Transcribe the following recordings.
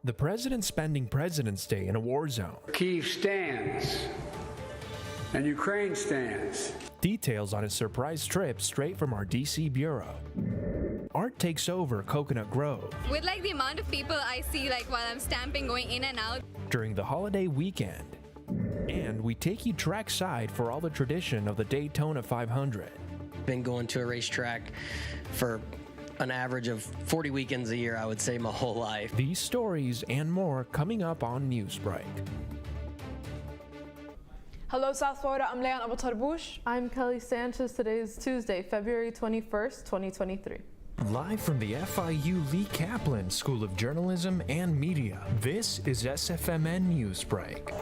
The president spending President's Day in a war zone. Kyiv stands, and Ukraine stands. Details on his surprise trip straight from our DC bureau. Art takes over Coconut Grove. With like the amount of people I see like while I'm stamping going in and out. During the holiday weekend. And we take you trackside for all the tradition of the Daytona 500. Been going to a racetrack for an average of 40 weekends a year, I would say, my whole life. These stories and more coming up on Newsbreak. Hello, South Florida. I'm Leon Abutarbush. I'm Kelly Sanchez. Today is Tuesday, February 21st, 2023. Live from the FIU Lee Kaplan School of Journalism and Media, this is SFMN Newsbreak.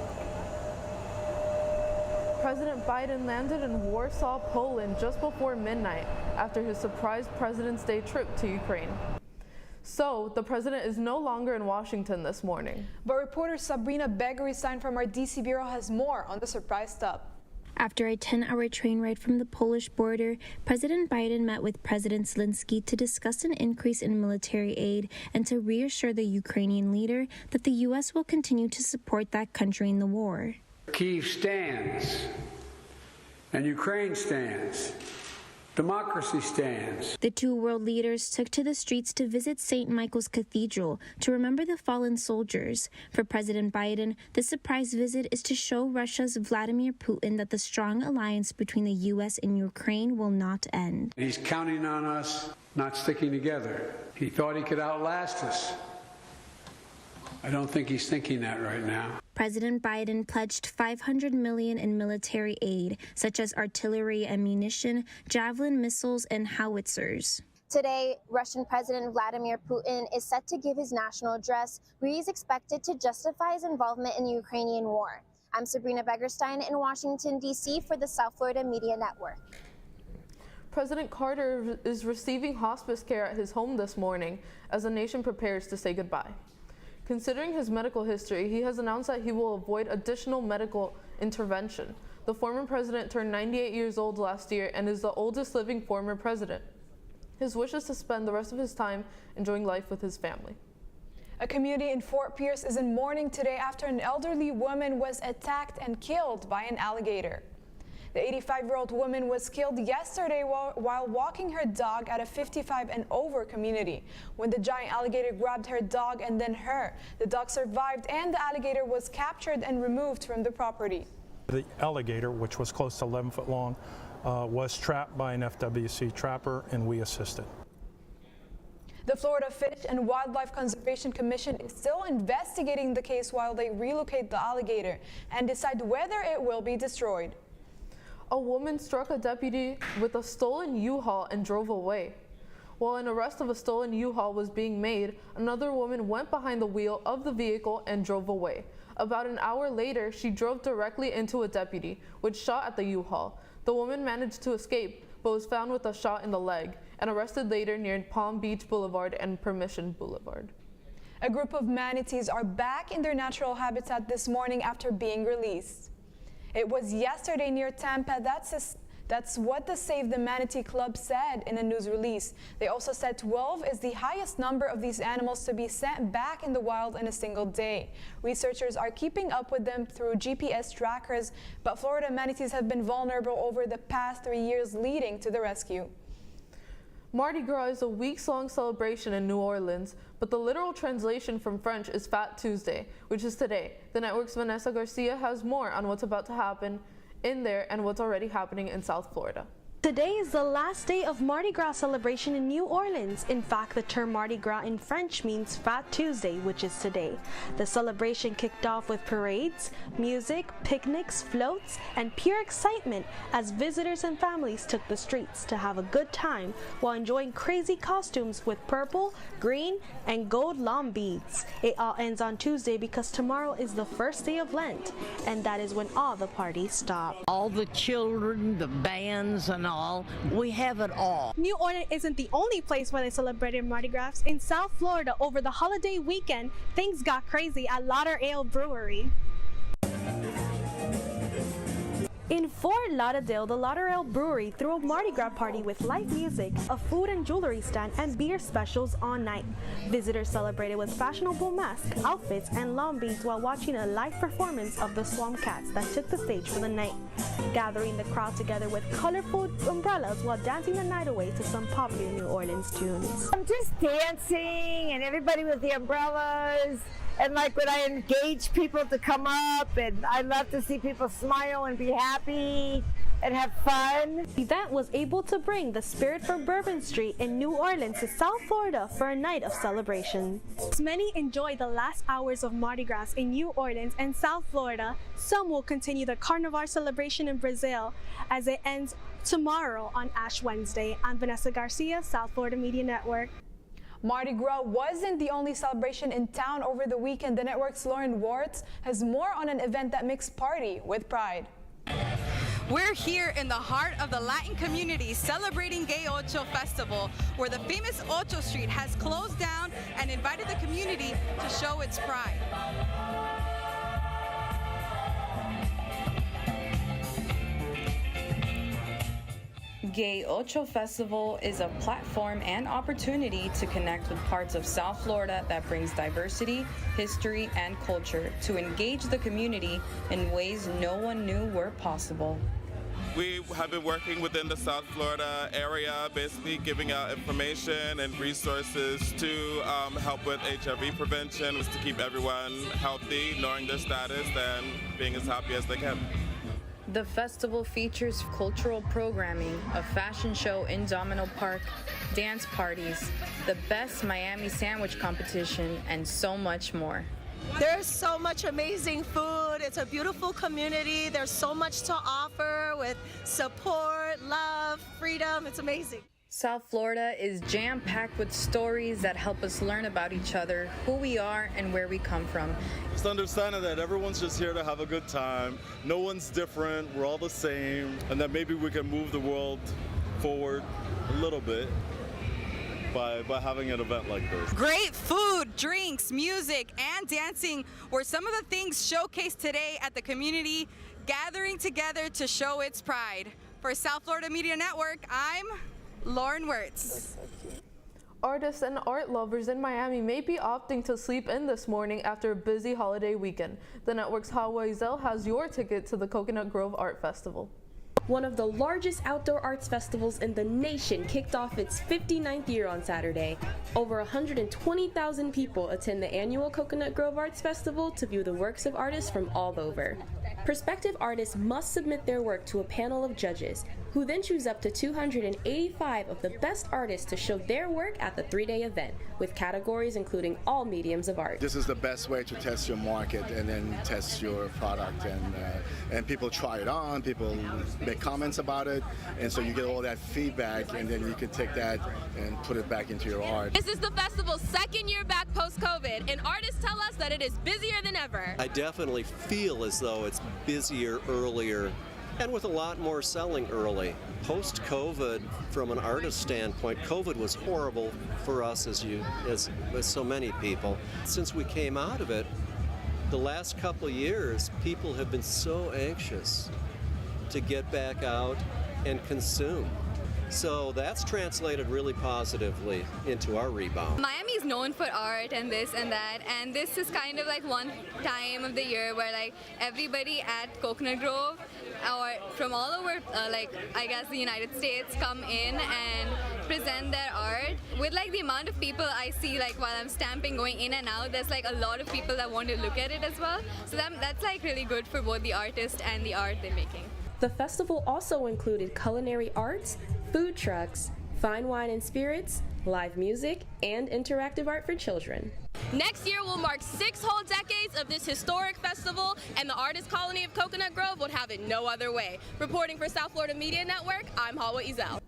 President Biden landed in Warsaw, Poland just before midnight after his surprise President's Day trip to Ukraine. So, the president is no longer in Washington this morning. But reporter Sabrina Begary-Stein from our DC Bureau has more on the surprise stop. After a 10-hour train ride from the Polish border, President Biden met with President Zelensky to discuss an increase in military aid and to reassure the Ukrainian leader that the U.S. will continue to support that country in the war. Kyiv stands, and Ukraine stands. Democracy stands. The two world leaders took to the streets to visit St. Michael's Cathedral to remember the fallen soldiers. For President Biden, the surprise visit is to show Russia's Vladimir Putin that the strong alliance between the U.S. and Ukraine will not end. He's counting on us not sticking together. He thought he could outlast us. I don't think he's thinking that right now. President Biden pledged $500 million in military aid, such as artillery, ammunition, Javelin missiles, and howitzers. Today, Russian President Vladimir Putin is set to give his national address, where he is expected to justify his involvement in the Ukrainian war. I'm Sabrina Begary-Stein in Washington, D.C. for the South Florida Media Network. President Carter is receiving hospice care at his home this morning as the nation prepares to say goodbye. Considering his medical history, he has announced that he will avoid additional medical intervention. The former president turned 98 years old last year and is the oldest living former president. His wish is to spend the rest of his time enjoying life with his family. A community in Fort Pierce is in mourning today after an elderly woman was attacked and killed by an alligator. The 85-year-old woman was killed yesterday while walking her dog at a 55 and over community when the giant alligator grabbed her dog and then her. The dog survived and the alligator was captured and removed from the property. The alligator, which was close to 11 foot long, was trapped by an FWC trapper, and we assisted. The Florida Fish and Wildlife Conservation Commission is still investigating the case while they relocate the alligator and decide whether it will be destroyed. A woman struck a deputy with a stolen U-Haul and drove away. While an arrest of a stolen U-Haul was being made, another woman went behind the wheel of the vehicle and drove away. About an hour later, she drove directly into a deputy, which shot at the U-Haul. The woman managed to escape, but was found with a shot in the leg and arrested later near Palm Beach Boulevard and Permission Boulevard. A group of manatees are back in their natural habitat this morning after being released. It was yesterday near Tampa. That's what the Save the Manatee Club said in a news release. They also said 12 is the highest number of these animals to be sent back in the wild in a single day. Researchers are keeping up with them through GPS trackers, but Florida manatees have been vulnerable over the past 3 years, leading to the rescue. Mardi Gras is a weeks-long celebration in New Orleans, but the literal translation from French is Fat Tuesday, which is today. The network's Vanessa Garcia has more on what's about to happen in there and what's already happening in South Florida. Today is the last day of Mardi Gras celebration in New Orleans. In fact, the term Mardi Gras in French means Fat Tuesday, which is today. The celebration kicked off with parades, music, picnics, floats, and pure excitement as visitors and families took the streets to have a good time while enjoying crazy costumes with purple, green, and gold lawn beads. It all ends on Tuesday because tomorrow is the first day of Lent, and that is when all the parties stop. All the children, the bands, and all. We have it all. New Orleans isn't the only place where they celebrated Mardi Gras. In South Florida, over the holiday weekend, things got crazy at Lauder Ale Brewery. In Fort Lauderdale, the Lauderdale Brewery threw a Mardi Gras party with live music, a food and jewelry stand, and beer specials all night. Visitors celebrated with fashionable masks, outfits, and lawn beads while watching a live performance of the Swamp Cats that took the stage for the night, gathering the crowd together with colorful umbrellas while dancing the night away to some popular New Orleans tunes. I'm just dancing and everybody with the umbrellas. And like when I engage people to come up, and I love to see people smile and be happy and have fun. The event was able to bring the spirit for Bourbon Street in New Orleans to South Florida for a night of celebration. As many enjoy the last hours of Mardi Gras in New Orleans and South Florida, some will continue the Carnival celebration in Brazil as it ends tomorrow on Ash Wednesday. I'm Vanessa Garcia, South Florida Media Network. Mardi Gras wasn't the only celebration in town over the weekend. The network's Lauren Wartz has more on an event that mixed party with pride. We're here in the heart of the Latin community celebrating Gay Ocho Festival, where the famous Ocho Street has closed down and invited the community to show its pride. Gay Ocho Festival is a platform and opportunity to connect with parts of South Florida that brings diversity, history, and culture to engage the community in ways no one knew were possible. We have been working within the South Florida area, basically giving out information and resources to help with HIV prevention, to keep everyone healthy, knowing their status, and being as happy as they can. The festival features cultural programming, a fashion show in Domino Park, dance parties, the best Miami sandwich competition, and so much more. There's so much amazing food. It's a beautiful community. There's so much to offer with support, love, freedom. It's amazing. South Florida is jam-packed with stories that help us learn about each other, who we are, and where we come from. Just understanding that everyone's just here to have a good time. No one's different. We're all the same. And that maybe we can move the world forward a little bit by having an event like this. Great food, drinks, music, and dancing were some of the things showcased today at the community gathering together to show its pride. For South Florida Media Network, I'm Lauren Wirtz. Artists and art lovers in Miami may be opting to sleep in this morning after a busy holiday weekend. The network's Hawa Izel has your ticket to the Coconut Grove Art Festival. One of the largest outdoor arts festivals in the nation kicked off its 59th year on Saturday. Over 120,000 people attend the annual Coconut Grove Arts Festival to view the works of artists from all over. Prospective artists must submit their work to a panel of judges, who then choose up to 285 of the best artists to show their work at the 3-day event, with categories including all mediums of art. This is the best way to test your market and then test your product, and people try it on, people make comments about it, and so you get all that feedback, and then you can take that and put it back into your art. This is the festival's second year back post-COVID, and artists tell us that it is busier than ever. I definitely feel as though it's busier earlier and with a lot more selling early. Post-COVID, from an artist standpoint, COVID was horrible for us as so many people. Since we came out of it, the last couple of years, people have been so anxious to get back out and consume. So that's translated really positively into our rebound. Miami is known for art and this and that, and this is kind of like one time of the year where like everybody at Coconut Grove or from all over I guess the United States come in and present their art. With like the amount of people I see like while I'm stamping going in and out, there's like a lot of people that want to look at it as well. So that's like really good for both the artist and the art they're making. The festival also included culinary arts, food trucks, fine wine and spirits, live music, and interactive art for children. Next year will mark 6 whole decades of this historic festival, and the artist colony of Coconut Grove would have it no other way. Reporting for South Florida Media Network, I'm Hawa Izel.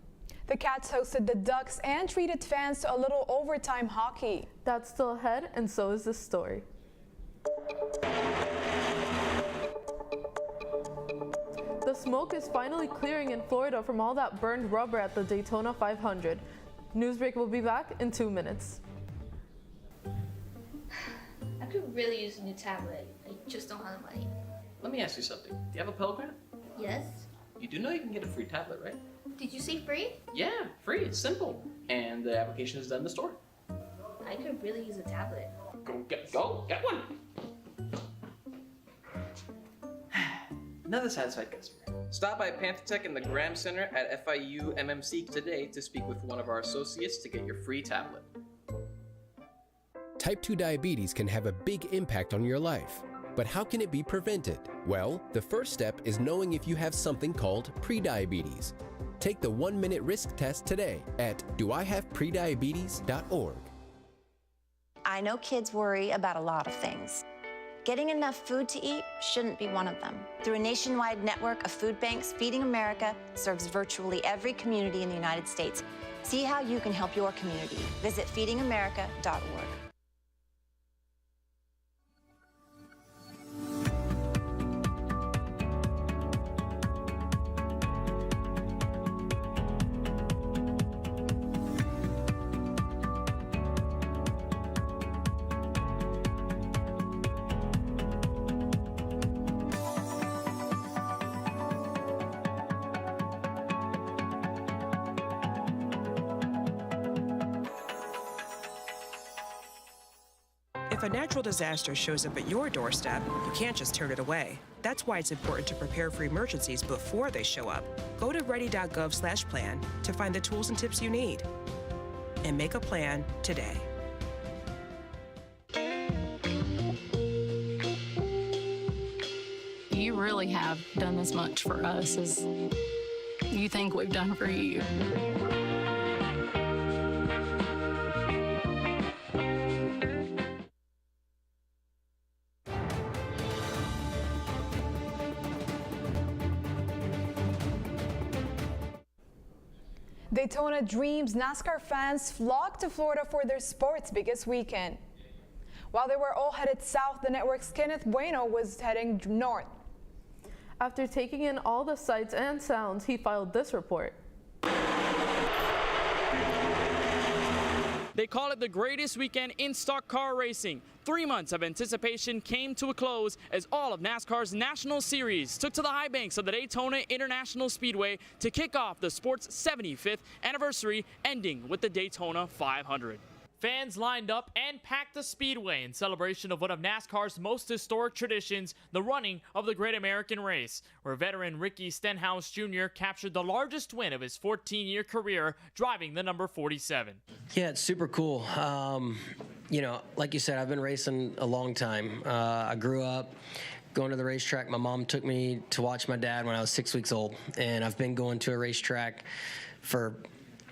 The Cats hosted the Ducks and treated fans to a little overtime hockey. That's still ahead, and so is this story. The smoke is finally clearing in Florida from all that burned rubber at the Daytona 500. Newsbreak will be back in 2 minutes. I could really use a new tablet. I just don't have the money. Let me ask you something. Do you have a Pell Grant? Yes. You do know you can get a free tablet, right? Did you say free? Yeah, free. It's simple. And the application is done in the store. I could really use a tablet. Get one. Another satisfied customer. Stop by Panther in the Graham Center at FIU MMC today to speak with one of our associates to get your free tablet. Type 2 diabetes can have a big impact on your life. But how can it be prevented? Well, the first step is knowing if you have something called prediabetes. Take the 1-minute risk test today at doihaveprediabetes.org. I know kids worry about a lot of things. Getting enough food to eat shouldn't be one of them. Through a nationwide network of food banks, Feeding America serves virtually every community in the United States. See how you can help your community. Visit feedingamerica.org. If a natural disaster shows up at your doorstep, you can't just turn it away. That's why it's important to prepare for emergencies before they show up. Go to ready.gov/plan to find the tools and tips you need. And make a plan today. You really have done as much for us as you think we've done for you. Daytona Dreams NASCAR fans flocked to Florida for their sport's biggest weekend. While they were all headed south, the network's Kenneth Bueno was heading north. After taking in all the sights and sounds, he filed this report. They call it the greatest weekend in stock car racing. 3 months of anticipation came to a close as all of NASCAR's National Series took to the high banks of the Daytona International Speedway to kick off the sport's 75th anniversary, ending with the Daytona 500. Fans lined up and packed the speedway in celebration of one of NASCAR's most historic traditions, the running of the Great American Race, where veteran Ricky Stenhouse Jr. captured the largest win of his 14-year career, driving the number 47. Yeah, it's super cool. You know, like you said, I've been racing a long time. I grew up going to the racetrack. My mom took me to watch my dad when I was 6 weeks old, and I've been going to a racetrack for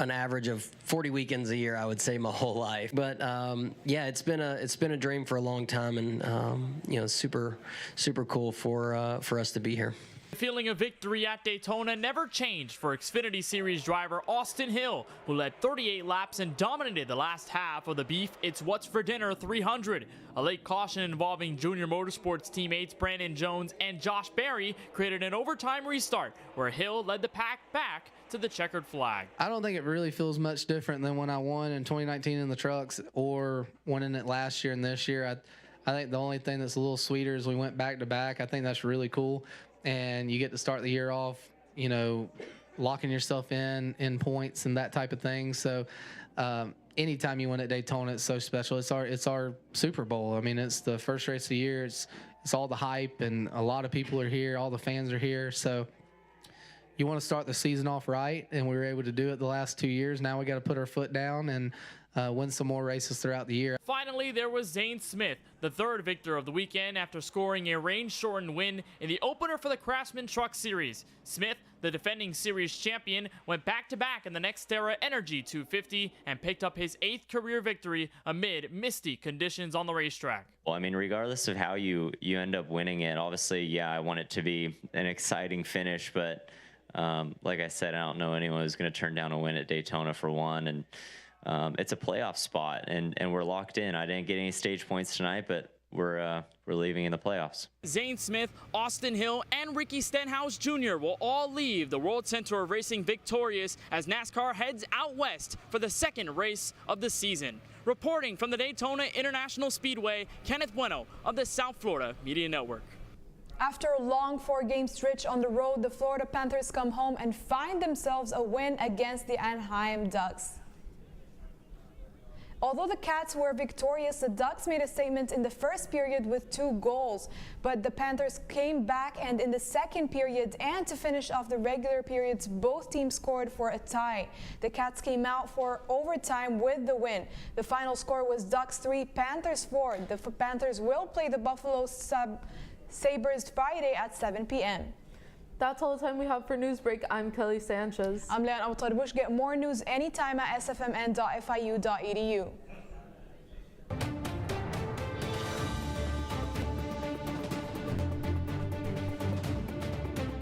an average of 40 weekends a year, I would say, my whole life. But yeah, it's been a dream for a long time, and you know, super cool for us to be here. The feeling of victory at Daytona never changed for Xfinity Series driver Austin Hill, who led 38 laps and dominated the last half of the Beef It's What's for Dinner 300. A late caution involving Junior Motorsports teammates Brandon Jones and Josh Berry created an overtime restart, where Hill led the pack back to the checkered flag. I don't think it really feels much different than when I won in 2019 in the trucks or winning it last year and this year. I think the only thing that's a little sweeter is we went back to back. I think that's really cool. And you get to start the year off, you know, locking yourself in points and that type of thing. So anytime you win at Daytona, it's so special. It's our Super Bowl. I mean, it's the first race of the year. It's all the hype, and a lot of people are here. All the fans are here. So you want to start the season off right, and we were able to do it the last 2 years. Now we got to put our foot down and win some more races throughout the year. Finally, there was Zane Smith, the third victor of the weekend after scoring a rain-shortened win in the opener for the Craftsman Truck Series. Smith, the defending series champion, went back-to-back in the Nextera Energy 250 and picked up his 8th career victory amid misty conditions on the racetrack. Well, I mean, regardless of how you end up winning it, obviously, yeah, I want it to be an exciting finish, but like I said, I don't know anyone who's going to turn down a win at Daytona for one, and it's a playoff spot, and we're locked in. I didn't get any stage points tonight, but we're leaving in the playoffs. Zane Smith, Austin Hill, and Ricky Stenhouse Jr. will all leave the World Center of Racing victorious as NASCAR heads out west for the second race of the season. Reporting from the Daytona International Speedway, Kenneth Bueno of the South Florida Media Network. After a long 4-game stretch on the road, the Florida Panthers come home and find themselves a win against the Anaheim Ducks. Although the Cats were victorious, the Ducks made a statement in the first period with 2 goals. But the Panthers came back, and in the second period and to finish off the regular periods, both teams scored for a tie. The Cats came out for overtime with the win. The final score was Ducks 3, Panthers 4. The Panthers will play the Buffalo Sabres Friday at 7 p.m. That's all the time we have for Newsbreak. I'm Kelly Sanchez. I'm Leanne Abutarbush. Get more news anytime at sfmn.fiu.edu.